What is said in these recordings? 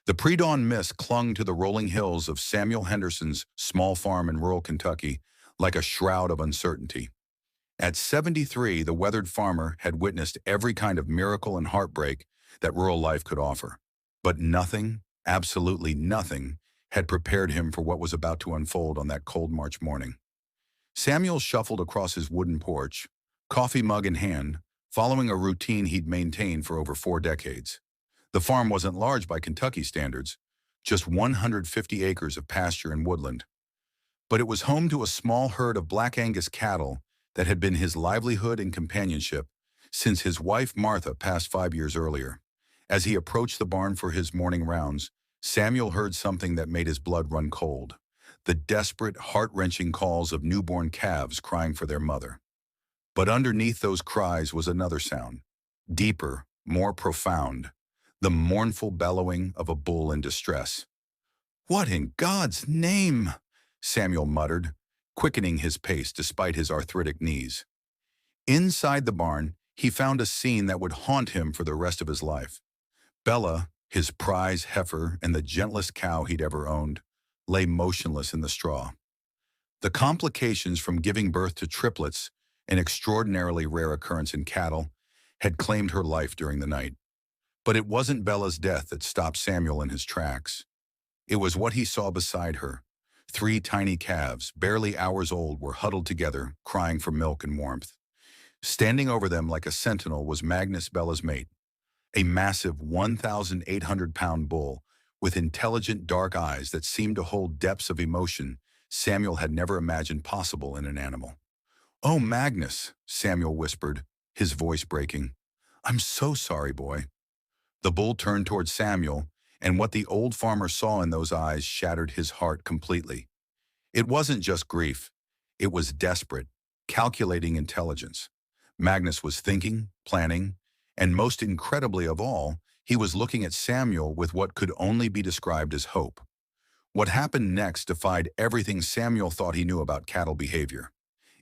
The pre-dawn mist clung to the rolling hills of Samuel Henderson's small farm in rural Kentucky like a shroud of uncertainty. At 73, the weathered farmer had witnessed every kind of miracle and heartbreak that rural life could offer. But nothing, absolutely nothing, had prepared him for what was about to unfold on that cold March morning. Samuel shuffled across his wooden porch, coffee mug in hand, following a routine he'd maintained for over 4 decades. The farm wasn't large by Kentucky standards, just 150 acres of pasture and woodland. But it was home to a small herd of Black Angus cattle that had been his livelihood and companionship since his wife Martha passed 5 years earlier. As he approached the barn for his morning rounds, Samuel heard something that made his blood run cold: the desperate, heart-wrenching calls of newborn calves crying for their mother. But underneath those cries was another sound, deeper, more profound, the mournful bellowing of a bull in distress. "What in God's name?" Samuel muttered, quickening his pace despite his arthritic knees. Inside the barn, he found a scene that would haunt him for the rest of his life. Bella, his prize heifer and the gentlest cow he'd ever owned, lay motionless in the straw. The complications from giving birth to triplets, an extraordinarily rare occurrence in cattle, had claimed her life during the night. But it wasn't Bella's death that stopped Samuel in his tracks. It was what he saw beside her. 3 tiny calves, barely hours old, were huddled together, crying for milk and warmth. Standing over them like a sentinel was Magnus, Bella's mate, a massive 1,800-pound bull with intelligent dark eyes that seemed to hold depths of emotion Samuel had never imagined possible in an animal. "Oh, Magnus," Samuel whispered, his voice breaking. "I'm so sorry, boy." The bull turned toward Samuel, and what the old farmer saw in those eyes shattered his heart completely. It wasn't just grief. It was desperate, calculating intelligence. Magnus was thinking, planning, and most incredibly of all, he was looking at Samuel with what could only be described as hope. What happened next defied everything Samuel thought he knew about cattle behavior.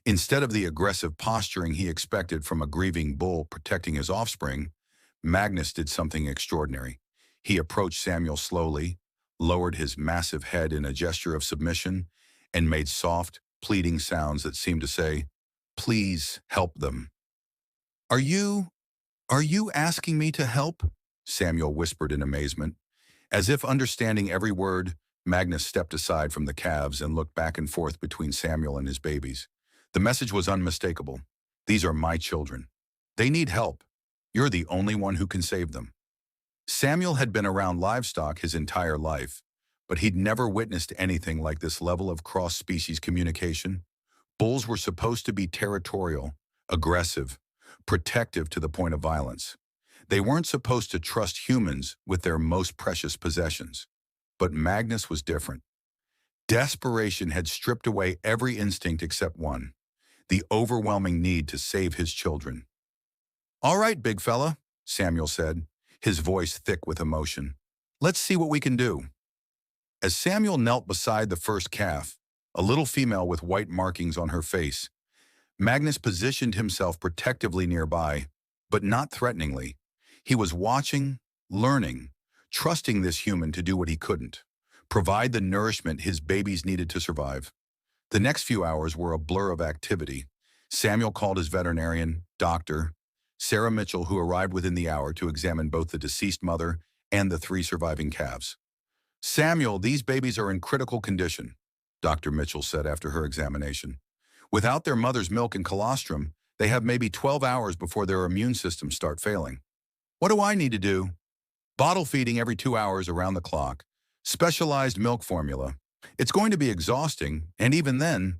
Instead of the aggressive posturing he expected from a grieving bull protecting his offspring, Magnus did something extraordinary. He approached Samuel slowly, lowered his massive head in a gesture of submission, and made soft, pleading sounds that seemed to say, "Please help them." Are you asking me to help?" Samuel whispered in amazement. As if understanding every word, Magnus stepped aside from the calves and looked back and forth between Samuel and his babies. The message was unmistakable. "These are my children. They need help. You're the only one who can save them." Samuel had been around livestock his entire life, but he'd never witnessed anything like this level of cross-species communication. Bulls were supposed to be territorial, aggressive, protective to the point of violence. They weren't supposed to trust humans with their most precious possessions. But Magnus was different. Desperation had stripped away every instinct except one: the overwhelming need to save his children. "All right, big fella," Samuel said, his voice thick with emotion. "Let's see what we can do." As Samuel knelt beside the first calf, a little female with white markings on her face, Magnus positioned himself protectively nearby, but not threateningly. He was watching, learning, trusting this human to do what he couldn't: provide the nourishment his babies needed to survive. The next few hours were a blur of activity. Samuel called his veterinarian, Dr. Sarah Mitchell, who arrived within the hour to examine both the deceased mother and the 3 surviving calves. "Samuel, these babies are in critical condition," Dr. Mitchell said after her examination. "Without their mother's milk and colostrum, they have maybe 12 hours before their immune systems start failing. What do I need to do? Bottle feeding every 2 hours around the clock. Specialized milk formula. It's going to be exhausting, and even then—"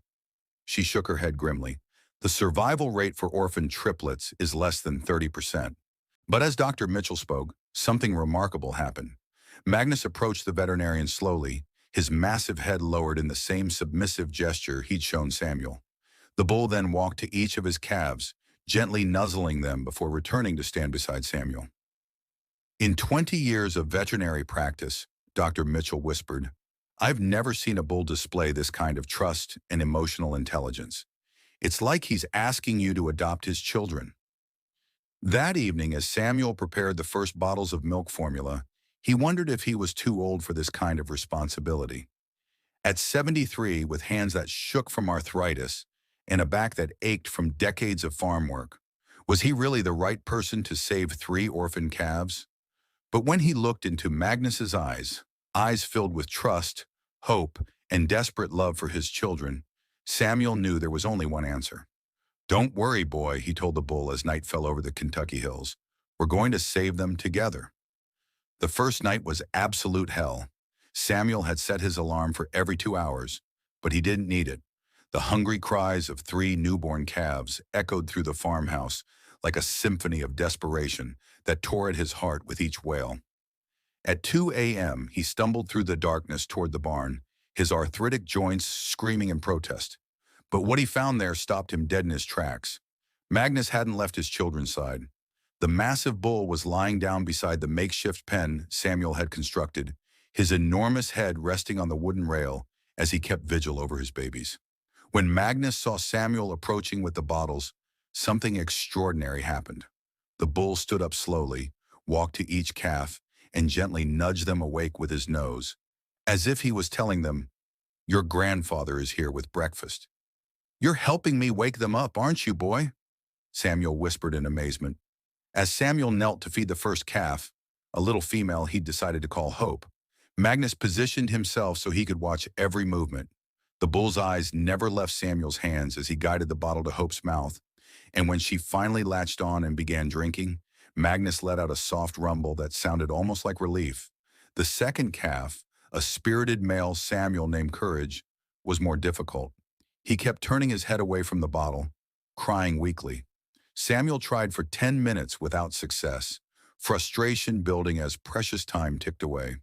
She shook her head grimly. "The survival rate for orphaned triplets is less than 30%. But as Dr. Mitchell spoke, something remarkable happened. Magnus approached the veterinarian slowly, his massive head lowered in the same submissive gesture he'd shown Samuel. The bull then walked to each of his calves, gently nuzzling them before returning to stand beside Samuel. "In 20 years of veterinary practice," Dr. Mitchell whispered, "I've never seen a bull display this kind of trust and emotional intelligence. It's like he's asking you to adopt his children." That evening, as Samuel prepared the first bottles of milk formula, He wondered if he was too old for this kind of responsibility. At 73, with hands that shook from arthritis and a back that ached from decades of farm work, was he really the right person to save 3 orphaned calves? But when he looked into Magnus's eyes, eyes filled with trust, hope, and desperate love for his children, Samuel knew there was only one answer. "Don't worry, boy," he told the bull as night fell over the Kentucky hills. "We're going to save them together." The first night was absolute hell. Samuel had set his alarm for every 2 hours, but he didn't need it. The hungry cries of 3 newborn calves echoed through the farmhouse like a symphony of desperation that tore at his heart with each wail. At 2 a.m., he stumbled through the darkness toward the barn, his arthritic joints screaming in protest. But what he found there stopped him dead in his tracks. Magnus hadn't left his children's side. The massive bull was lying down beside the makeshift pen Samuel had constructed, his enormous head resting on the wooden rail as he kept vigil over his babies. When Magnus saw Samuel approaching with the bottles, something extraordinary happened. The bull stood up slowly, walked to each calf, and gently nudged them awake with his nose, as if he was telling them, "Your grandfather is here with breakfast." "You're helping me wake them up, aren't you, boy?" Samuel whispered in amazement. As Samuel knelt to feed the first calf, a little female he'd decided to call Hope, Magnus positioned himself so he could watch every movement. The bull's eyes never left Samuel's hands as he guided the bottle to Hope's mouth, and when she finally latched on and began drinking, Magnus let out a soft rumble that sounded almost like relief. The second calf, a spirited male Samuel named Courage, was more difficult. He kept turning his head away from the bottle, crying weakly. Samuel tried for 10 minutes without success, frustration building as precious time ticked away.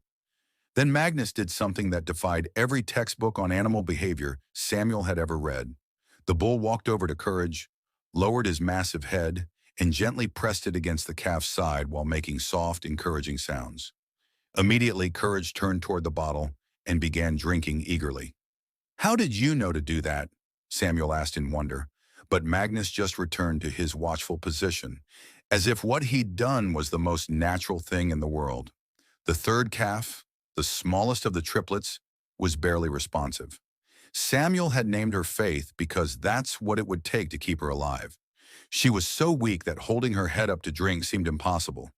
Then Magnus did something that defied every textbook on animal behavior Samuel had ever read. The bull walked over to Courage, lowered his massive head, and gently pressed it against the calf's side while making soft, encouraging sounds. Immediately, Courage turned toward the bottle and began drinking eagerly. "How did you know to do that?" Samuel asked in wonder, but Magnus just returned to his watchful position, as if what he'd done was the most natural thing in the world. The third calf, the smallest of the triplets, was barely responsive. Samuel had named her Faith because that's what it would take to keep her alive. She was so weak that holding her head up to drink seemed impossible.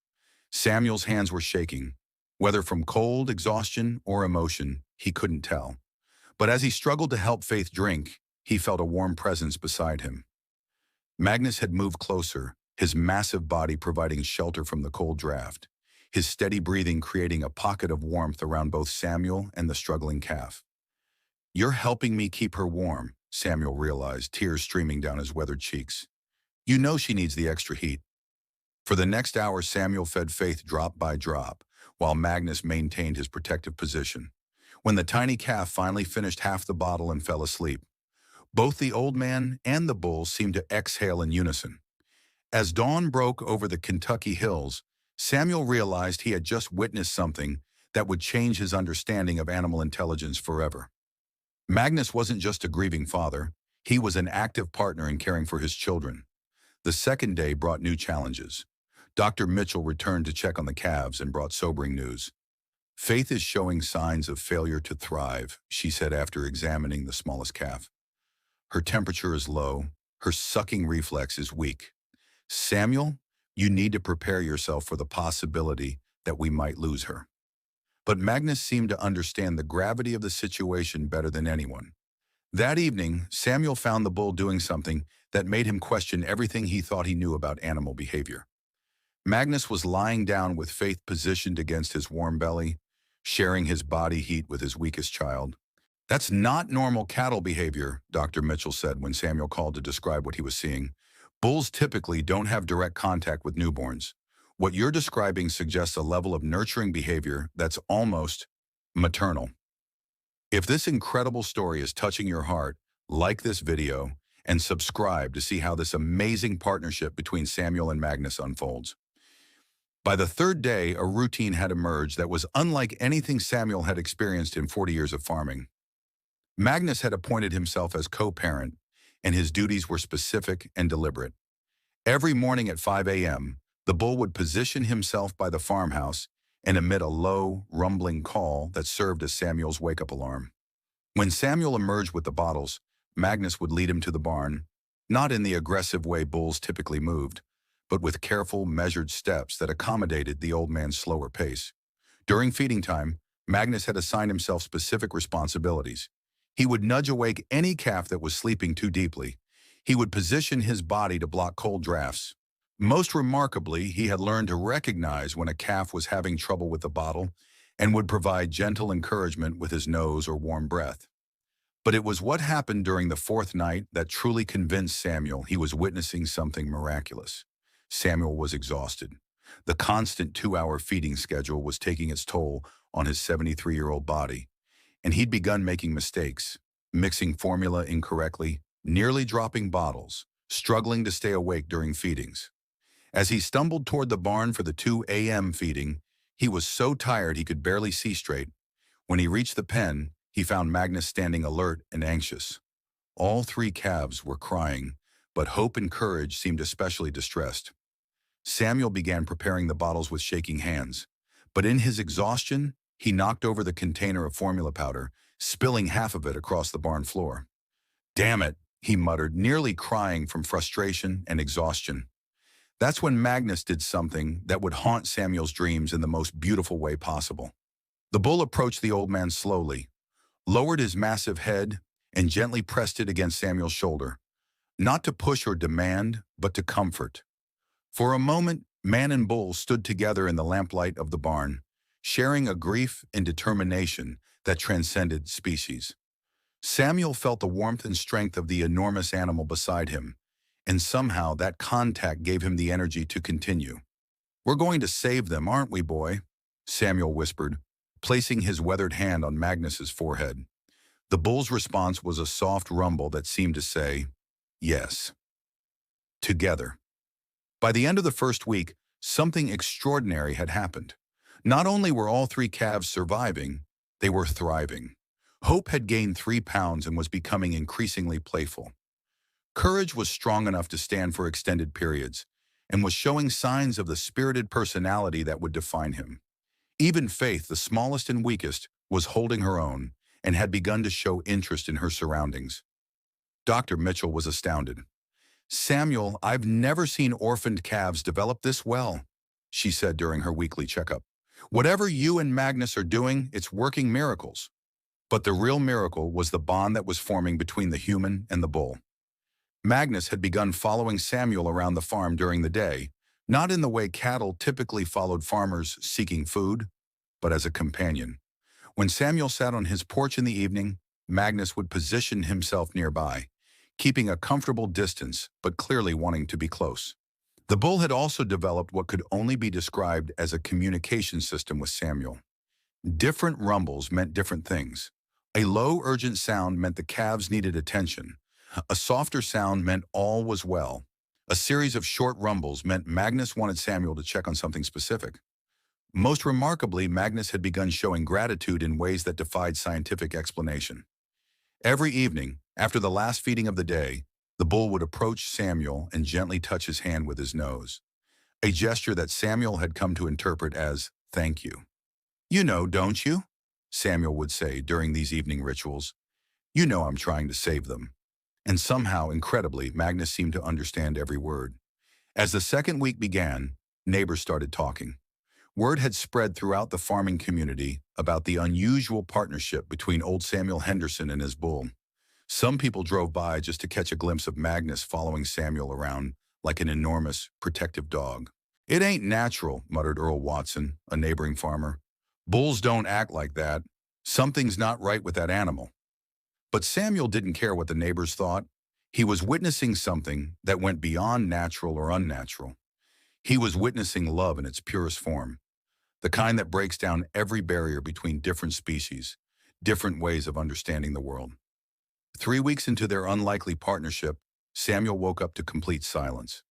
Samuel's hands were shaking. Whether from cold, exhaustion, or emotion, he couldn't tell. But as he struggled to help Faith drink, he felt a warm presence beside him. Magnus had moved closer, his massive body providing shelter from the cold draft, his steady breathing creating a pocket of warmth around both Samuel and the struggling calf. "You're helping me keep her warm," Samuel realized, tears streaming down his weathered cheeks. "You know she needs the extra heat." For the next hour, Samuel fed Faith drop by drop, while Magnus maintained his protective position. When the tiny calf finally finished half the bottle and fell asleep, both the old man and the bull seemed to exhale in unison. As dawn broke over the Kentucky hills, Samuel realized he had just witnessed something that would change his understanding of animal intelligence forever. Magnus wasn't just a grieving father, he was an active partner in caring for his children. The second day brought new challenges. Dr. Mitchell returned to check on the calves and brought sobering news. "Faith is showing signs of failure to thrive," she said after examining the smallest calf. "Her temperature is low, her sucking reflex is weak. Samuel, you need to prepare yourself for the possibility that we might lose her." But Magnus seemed to understand the gravity of the situation better than anyone. That evening, Samuel found the bull doing something that made him question everything he thought he knew about animal behavior. Magnus was lying down with Faith positioned against his warm belly, sharing his body heat with his weakest child. "That's not normal cattle behavior," Dr. Mitchell said when Samuel called to describe what he was seeing. "Bulls typically don't have direct contact with newborns. What you're describing suggests a level of nurturing behavior that's almost maternal." If this incredible story is touching your heart, like this video and subscribe to see how this amazing partnership between Samuel and Magnus unfolds. By the third day, a routine had emerged that was unlike anything Samuel had experienced in 40 years of farming. Magnus had appointed himself as co-parent, and his duties were specific and deliberate. Every morning at 5 a.m., the bull would position himself by the farmhouse and emit a low, rumbling call that served as Samuel's wake-up alarm. When Samuel emerged with the bottles, Magnus would lead him to the barn, not in the aggressive way bulls typically moved, but with careful, measured steps that accommodated the old man's slower pace. During feeding time, Magnus had assigned himself specific responsibilities. He would nudge awake any calf that was sleeping too deeply. He would position his body to block cold drafts. Most remarkably, he had learned to recognize when a calf was having trouble with the bottle and would provide gentle encouragement with his nose or warm breath. But it was what happened during the fourth night that truly convinced Samuel he was witnessing something miraculous. Samuel was exhausted. The constant 2-hour feeding schedule was taking its toll on his 73-year-old body, and he'd begun making mistakes, mixing formula incorrectly, nearly dropping bottles, struggling to stay awake during feedings. As he stumbled toward the barn for the 2 a.m. feeding, he was so tired he could barely see straight. When he reached the pen, he found Magnus standing alert and anxious. All 3 calves were crying, but Hope and Courage seemed especially distressed. Samuel began preparing the bottles with shaking hands, but in his exhaustion, he knocked over the container of formula powder, spilling half of it across the barn floor. "Damn it," he muttered, nearly crying from frustration and exhaustion. That's when Magnus did something that would haunt Samuel's dreams in the most beautiful way possible. The bull approached the old man slowly, lowered his massive head, and gently pressed it against Samuel's shoulder, not to push or demand, but to comfort. For a moment, man and bull stood together in the lamplight of the barn, sharing a grief and determination that transcended species. Samuel felt the warmth and strength of the enormous animal beside him, and somehow that contact gave him the energy to continue. "We're going to save them, aren't we, boy?" Samuel whispered, placing his weathered hand on Magnus's forehead. The bull's response was a soft rumble that seemed to say, "Yes." Together. By the end of the first week, something extraordinary had happened. Not only were all 3 calves surviving, they were thriving. Hope had gained 3 pounds and was becoming increasingly playful. Courage was strong enough to stand for extended periods and was showing signs of the spirited personality that would define him. Even Faith, the smallest and weakest, was holding her own and had begun to show interest in her surroundings. Dr. Mitchell was astounded. "Samuel, I've never seen orphaned calves develop this well," she said during her weekly checkup. "Whatever you and Magnus are doing, it's working miracles." But the real miracle was the bond that was forming between the human and the bull. Magnus had begun following Samuel around the farm during the day, not in the way cattle typically followed farmers seeking food, but as a companion. When Samuel sat on his porch in the evening, Magnus would position himself nearby, keeping a comfortable distance but clearly wanting to be close. The bull had also developed what could only be described as a communication system with Samuel. Different rumbles meant different things. A low, urgent sound meant the calves needed attention. A softer sound meant all was well. A series of short rumbles meant Magnus wanted Samuel to check on something specific. Most remarkably, Magnus had begun showing gratitude in ways that defied scientific explanation. Every evening, after the last feeding of the day, the bull would approach Samuel and gently touch his hand with his nose, a gesture that Samuel had come to interpret as "thank you." "You know, don't you?" Samuel would say during these evening rituals. "You know I'm trying to save them." And somehow, incredibly, Magnus seemed to understand every word. As the second week began, neighbors started talking. Word had spread throughout the farming community about the unusual partnership between old Samuel Henderson and his bull. Some people drove by just to catch a glimpse of Magnus following Samuel around like an enormous, protective dog. "It ain't natural," muttered Earl Watson, a neighboring farmer. "Bulls don't act like that. Something's not right with that animal." But Samuel didn't care what the neighbors thought. He was witnessing something that went beyond natural or unnatural. He was witnessing love in its purest form, the kind that breaks down every barrier between different species, different ways of understanding the world. 3 weeks into their unlikely partnership, Samuel woke up to complete silence.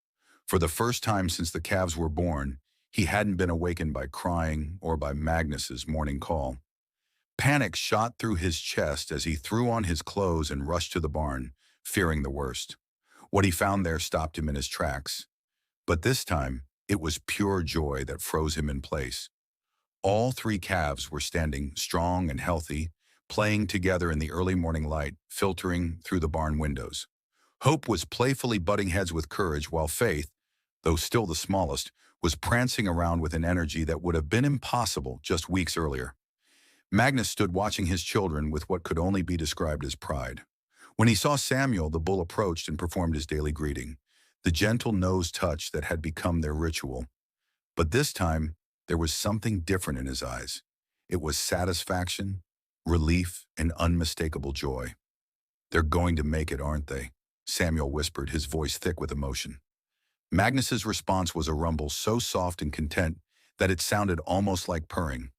For the first time since the calves were born, he hadn't been awakened by crying or by Magnus's morning call. Panic shot through his chest as he threw on his clothes and rushed to the barn, fearing the worst. What he found there stopped him in his tracks. But this time, it was pure joy that froze him in place. All three calves were standing strong and healthy, playing together in the early morning light, filtering through the barn windows. Hope was playfully butting heads with Courage, while Faith, though still the smallest, was prancing around with an energy that would have been impossible just weeks earlier. Magnus stood watching his children with what could only be described as pride. When he saw Samuel, the bull approached and performed his daily greeting, the gentle nose touch that had become their ritual. But this time, there was something different in his eyes. It was satisfaction, relief, and unmistakable joy. "They're going to make it, aren't they?" Samuel whispered, his voice thick with emotion. Magnus's response was a rumble so soft and content that it sounded almost like purring.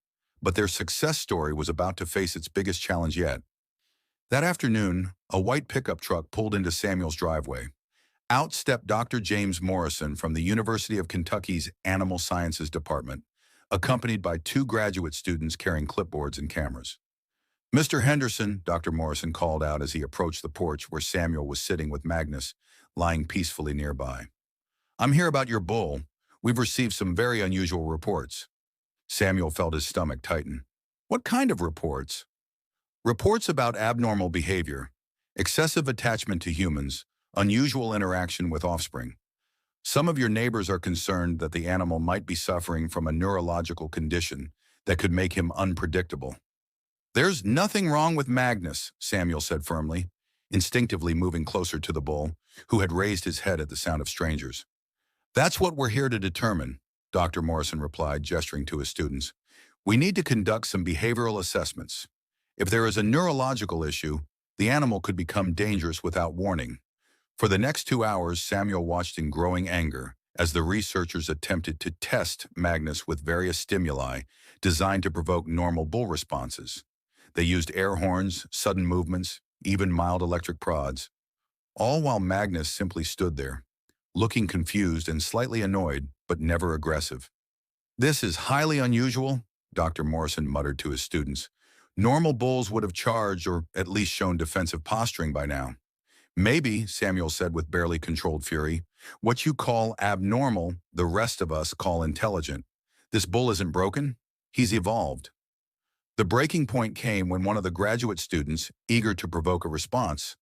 But their success story was about to face its biggest challenge yet. That afternoon, a white pickup truck pulled into Samuel's driveway. Out stepped Dr. James Morrison from the University of Kentucky's Animal Sciences Department, accompanied by two graduate students carrying clipboards and cameras. "Mr. Henderson," Dr. Morrison called out as he approached the porch where Samuel was sitting with Magnus, lying peacefully nearby. "I'm here about your bull. We've received some very unusual reports." Samuel felt his stomach tighten. "What kind of reports?" "Reports about abnormal behavior, excessive attachment to humans, unusual interaction with offspring. Some of your neighbors are concerned that the animal might be suffering from a neurological condition that could make him unpredictable." "There's nothing wrong with Magnus," Samuel said firmly, instinctively moving closer to the bull, who had raised his head at the sound of strangers. "That's what we're here to determine," Dr. Morrison replied, gesturing to his students. "We need to conduct some behavioral assessments. If there is a neurological issue, the animal could become dangerous without warning." For the next 2 hours, Samuel watched in growing anger as the researchers attempted to test Magnus with various stimuli designed to provoke normal bull responses. They used air horns, sudden movements, even mild electric prods, all while Magnus simply stood there, looking confused and slightly annoyed, but never aggressive. "This is highly unusual," Dr. Morrison muttered to his students. "Normal bulls would have charged or at least shown defensive posturing by now." "Maybe," Samuel said with barely controlled fury, "what you call abnormal, the rest of us call intelligent. This bull isn't broken. He's evolved." The breaking point came when one of the graduate students, eager to provoke a response,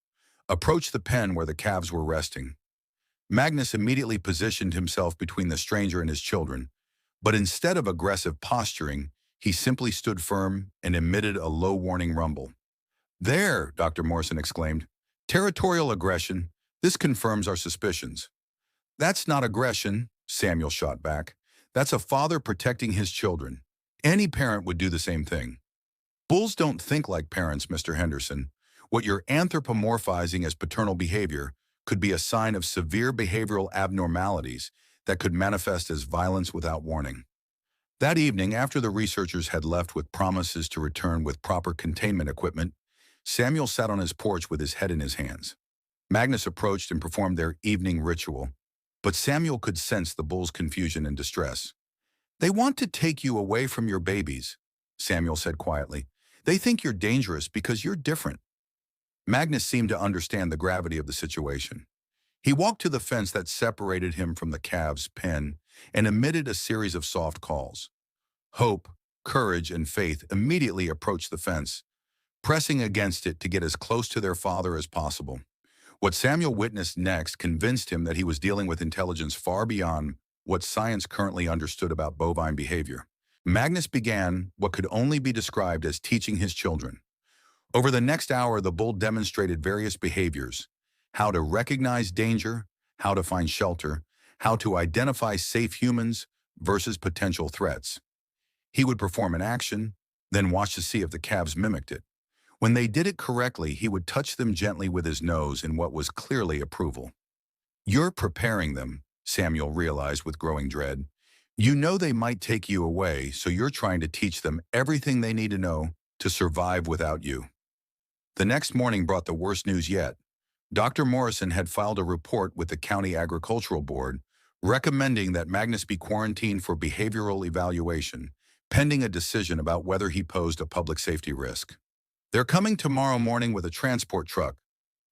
approached the pen where the calves were resting. Magnus immediately positioned himself between the stranger and his children, but instead of aggressive posturing, he simply stood firm and emitted a low warning rumble. "There," Dr. Morrison exclaimed. "Territorial aggression. This confirms our suspicions." "That's not aggression," Samuel shot back. "That's a father protecting his children. Any parent would do the same thing." "Bulls don't think like parents, Mr. Henderson. What you're anthropomorphizing as paternal behavior could be a sign of severe behavioral abnormalities that could manifest as violence without warning." That evening, after the researchers had left with promises to return with proper containment equipment, Samuel sat on his porch with his head in his hands. Magnus approached and performed their evening ritual, but Samuel could sense the bull's confusion and distress. "They want to take you away from your babies," Samuel said quietly. "They think you're dangerous because you're different." Magnus seemed to understand the gravity of the situation. He walked to the fence that separated him from the calves' pen and emitted a series of soft calls. Hope, Courage, and Faith immediately approached the fence, pressing against it to get as close to their father as possible. What Samuel witnessed next convinced him that he was dealing with intelligence far beyond what science currently understood about bovine behavior. Magnus began what could only be described as teaching his children. Over the next hour, the bull demonstrated various behaviors: how to recognize danger, how to find shelter, how to identify safe humans versus potential threats. He would perform an action, then watch to see if the calves mimicked it. When they did it correctly, he would touch them gently with his nose in what was clearly approval. "You're preparing them," Samuel realized with growing dread. "You know they might take you away, so you're trying to teach them everything they need to know to survive without you." The next morning brought the worst news yet. Dr. Morrison had filed a report with the County Agricultural Board recommending that Magnus be quarantined for behavioral evaluation, pending a decision about whether he posed a public safety risk. "They're coming tomorrow morning with a transport truck,"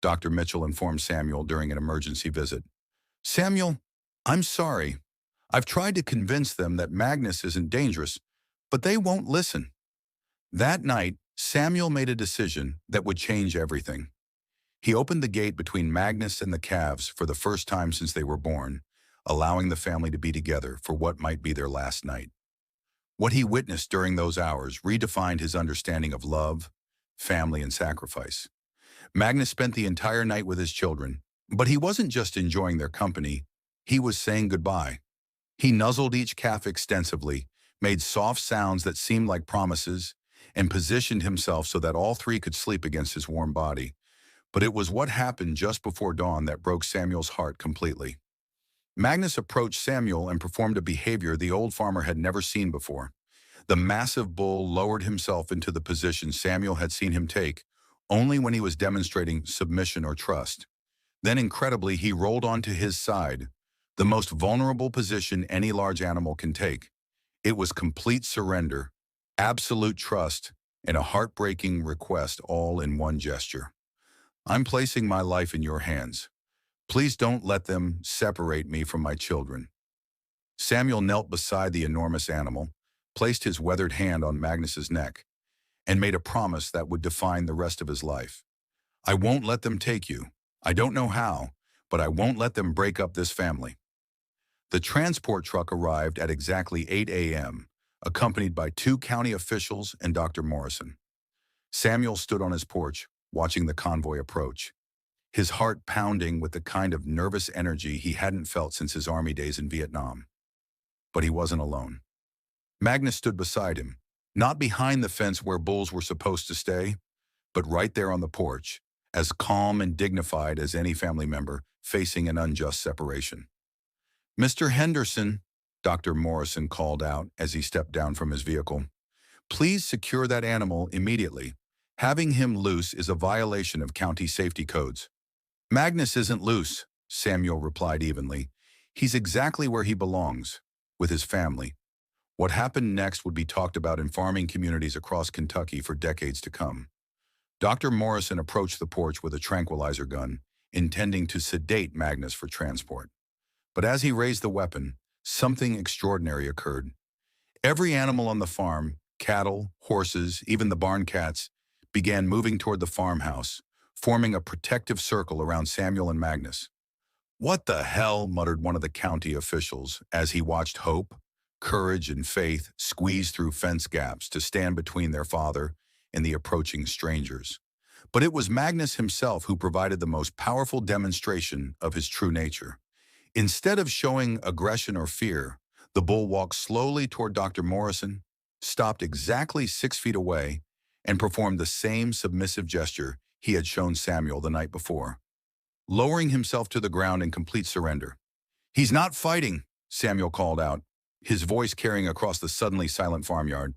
Dr. Mitchell informed Samuel during an emergency visit. "Samuel, I'm sorry. I've tried to convince them that Magnus isn't dangerous, But they won't listen. That night, Samuel made a decision that would change everything. He opened the gate between Magnus and the calves for the first time since they were born, allowing the family to be together for what might be their last night. What he witnessed during those hours redefined his understanding of love, family, and sacrifice. Magnus spent the entire night with his children, but he wasn't just enjoying their company, he was saying goodbye. He nuzzled each calf extensively, made soft sounds that seemed like promises, and positioned himself so that all three could sleep against his warm body. But it was what happened just before dawn that broke Samuel's heart completely. Magnus approached Samuel and performed a behavior the old farmer had never seen before. The massive bull lowered himself into the position Samuel had seen him take, only when he was demonstrating submission or trust. Then incredibly, he rolled onto his side, the most vulnerable position any large animal can take. It was complete surrender, absolute trust, and a heartbreaking request all in one gesture. I'm placing my life in your hands. Please don't let them separate me from my children. Samuel knelt beside the enormous animal, placed his weathered hand on Magnus's neck, and made a promise that would define the rest of his life. I won't let them take you. I don't know how, but I won't let them break up this family. The transport truck arrived at exactly 8 a.m., accompanied by 2 county officials and Dr. Morrison. Samuel stood on his porch, watching the convoy approach, his heart pounding with the kind of nervous energy he hadn't felt since his army days in Vietnam. But he wasn't alone. Magnus stood beside him, not behind the fence where bulls were supposed to stay, but right there on the porch, as calm and dignified as any family member facing an unjust separation. Mr. Henderson, Dr. Morrison called out as he stepped down from his vehicle, please secure that animal immediately. Having him loose is a violation of county safety codes. Magnus isn't loose, Samuel replied evenly. He's exactly where he belongs, with his family. What happened next would be talked about in farming communities across Kentucky for decades to come. Dr. Morrison approached the porch with a tranquilizer gun, intending to sedate Magnus for transport. But as he raised the weapon, something extraordinary occurred. Every animal on the farm, cattle, horses, even the barn cats, began moving toward the farmhouse, forming a protective circle around Samuel and Magnus. What the hell, muttered one of the county officials as he watched hope, courage, and faith squeeze through fence gaps to stand between their father and the approaching strangers. But it was Magnus himself who provided the most powerful demonstration of his true nature. Instead of showing aggression or fear, the bull walked slowly toward Dr. Morrison, stopped exactly 6 feet away, and performed the same submissive gesture he had shown Samuel the night before, lowering himself to the ground in complete surrender. He's not fighting, Samuel called out, his voice carrying across the suddenly silent farmyard.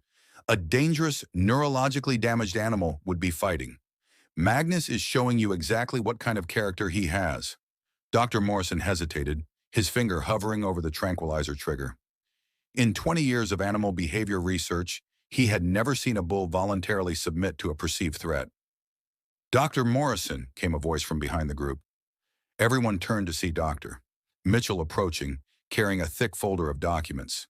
A dangerous, neurologically damaged animal would be fighting. Magnus is showing you exactly what kind of character he has. Dr. Morrison hesitated, his finger hovering over the tranquilizer trigger. In 20 years of animal behavior research, he had never seen a bull voluntarily submit to a perceived threat. Dr. Morrison, came a voice from behind the group. Everyone turned to see Dr. Mitchell approaching, carrying a thick folder of documents.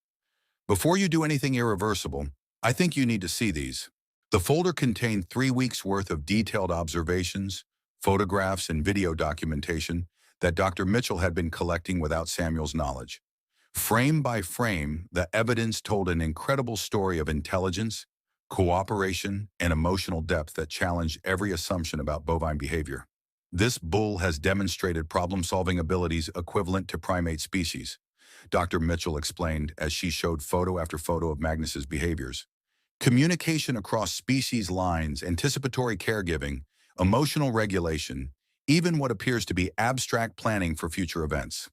Before you do anything irreversible, I think you need to see these. The folder contained 3 weeks' worth of detailed observations, photographs, and video documentation that Dr. Mitchell had been collecting without Samuel's knowledge. Frame by frame, the evidence told an incredible story of intelligence, cooperation, and emotional depth that challenged every assumption about bovine behavior. This bull has demonstrated problem-solving abilities equivalent to primate species, Dr. Mitchell explained as she showed photo after photo of Magnus's behaviors. Communication across species lines, anticipatory caregiving, emotional regulation, even what appears to be abstract planning for future events.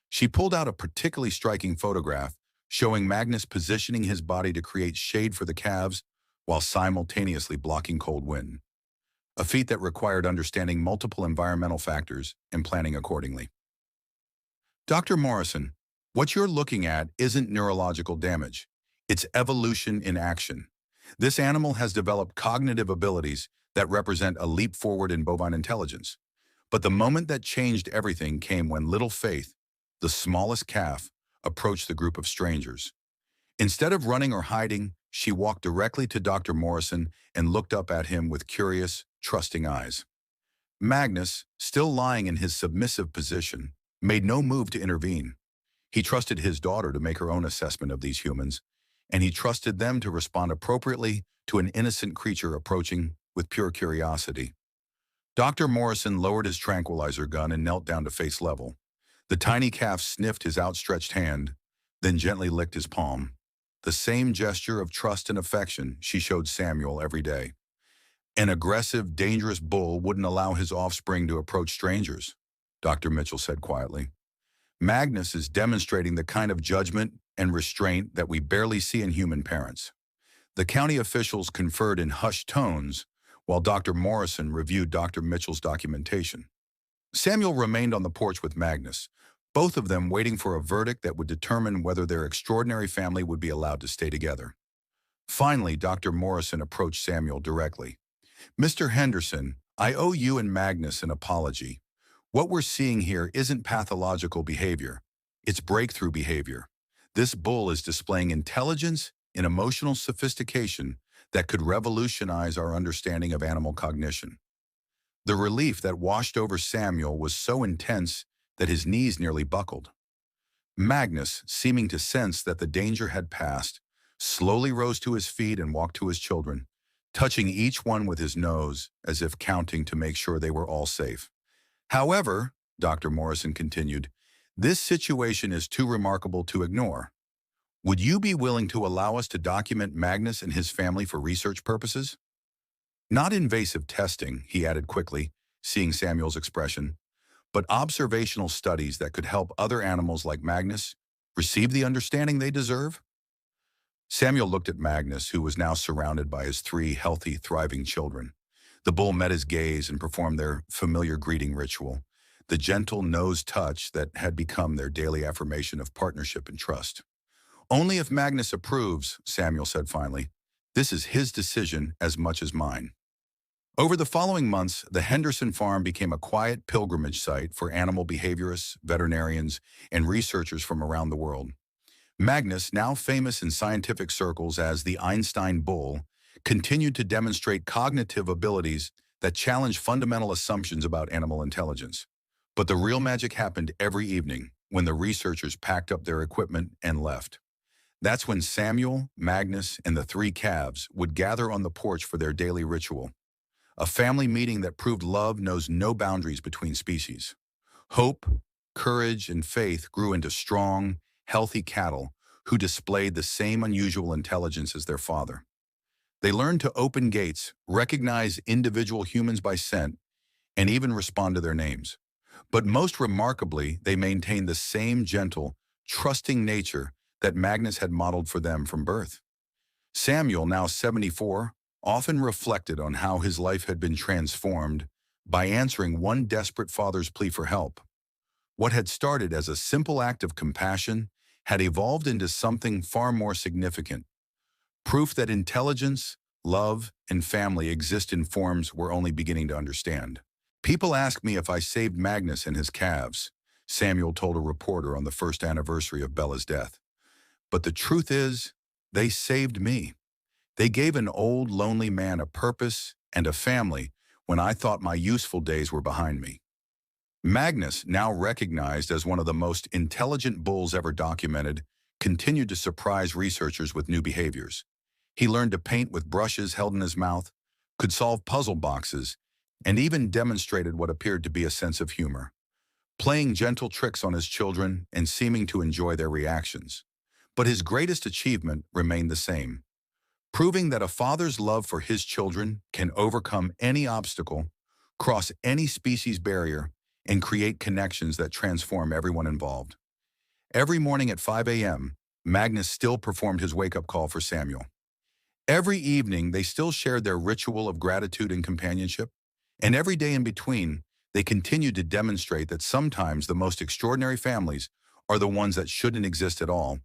She pulled out a particularly striking photograph showing Magnus positioning his body to create shade for the calves while simultaneously blocking cold wind, a feat that required understanding multiple environmental factors and planning accordingly. Dr. Morrison, what you're looking at isn't neurological damage. It's evolution in action. This animal has developed cognitive abilities that represent a leap forward in bovine intelligence. But the moment that changed everything came when little Faith, the smallest calf, approached the group of strangers. Instead of running or hiding, she walked directly to Dr. Morrison and looked up at him with curious, trusting eyes. Magnus, still lying in his submissive position, made no move to intervene. He trusted his daughter to make her own assessment of these humans, and he trusted them to respond appropriately to an innocent creature approaching with pure curiosity. Dr. Morrison lowered his tranquilizer gun and knelt down to face level. The tiny calf sniffed his outstretched hand, then gently licked his palm. The same gesture of trust and affection she showed Samuel every day. An aggressive, dangerous bull wouldn't allow his offspring to approach strangers, Dr. Mitchell said quietly. Magnus is demonstrating the kind of judgment and restraint that we barely see in human parents. The county officials conferred in hushed tones while Dr. Morrison reviewed Dr. Mitchell's documentation. Samuel remained on the porch with Magnus, both of them waiting for a verdict that would determine whether their extraordinary family would be allowed to stay together. Finally, Dr. Morrison approached Samuel directly. "Mr. Henderson, I owe you and Magnus an apology. What we're seeing here isn't pathological behavior. It's breakthrough behavior. This bull is displaying intelligence and emotional sophistication that could revolutionize our understanding of animal cognition." The relief that washed over Samuel was so intense that his knees nearly buckled. Magnus, seeming to sense that the danger had passed, slowly rose to his feet and walked to his children, touching each one with his nose as if counting to make sure they were all safe. "However," Dr. Morrison continued, "this situation is too remarkable to ignore. Would you be willing to allow us to document Magnus and his family for research purposes?" "Not invasive testing," he added quickly, seeing Samuel's expression, "but observational studies that could help other animals like Magnus receive the understanding they deserve." Samuel looked at Magnus, who was now surrounded by his 3 healthy, thriving children. The bull met his gaze and performed their familiar greeting ritual, the gentle nose touch that had become their daily affirmation of partnership and trust. "Only if Magnus approves," Samuel said finally. "This is his decision as much as mine." Over the following months, the Henderson farm became a quiet pilgrimage site for animal behaviorists, veterinarians, and researchers from around the world. Magnus, now famous in scientific circles as the Einstein bull, continued to demonstrate cognitive abilities that challenge fundamental assumptions about animal intelligence. But the real magic happened every evening when the researchers packed up their equipment and left. That's when Samuel, Magnus, and the 3 calves would gather on the porch for their daily ritual, a family meeting that proved love knows no boundaries between species. Hope, courage, and faith grew into strong, healthy cattle who displayed the same unusual intelligence as their father. They learned to open gates, recognize individual humans by scent, and even respond to their names. But most remarkably, they maintained the same gentle, trusting nature that Magnus had modeled for them from birth. Samuel, now 74, often reflected on how his life had been transformed by answering one desperate father's plea for help. What had started as a simple act of compassion had evolved into something far more significant, proof that intelligence, love, and family exist in forms we're only beginning to understand. "People ask me if I saved Magnus and his calves," Samuel told a reporter on the first anniversary of Bella's death. "But the truth is, they saved me. They gave an old, lonely man a purpose and a family when I thought my useful days were behind me." Magnus, now recognized as one of the most intelligent bulls ever documented, continued to surprise researchers with new behaviors. He learned to paint with brushes held in his mouth, could solve puzzle boxes, and even demonstrated what appeared to be a sense of humor, playing gentle tricks on his children and seeming to enjoy their reactions. But his greatest achievement remained the same, proving that a father's love for his children can overcome any obstacle, cross any species barrier, and create connections that transform everyone involved. Every morning at 5 a.m., Magnus still performed his wake-up call for Samuel. Every evening, they still shared their ritual of gratitude and companionship. And every day in between, they continued to demonstrate that sometimes the most extraordinary families are the ones that shouldn't exist at all,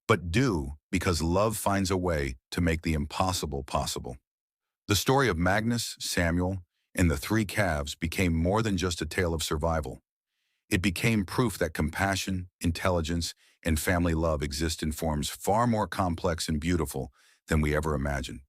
but do because love finds a way to make the impossible possible. The story of Magnus, Samuel, and the 3 calves became more than just a tale of survival. It became proof that compassion, intelligence, and family love exist in forms far more complex and beautiful than we ever imagined.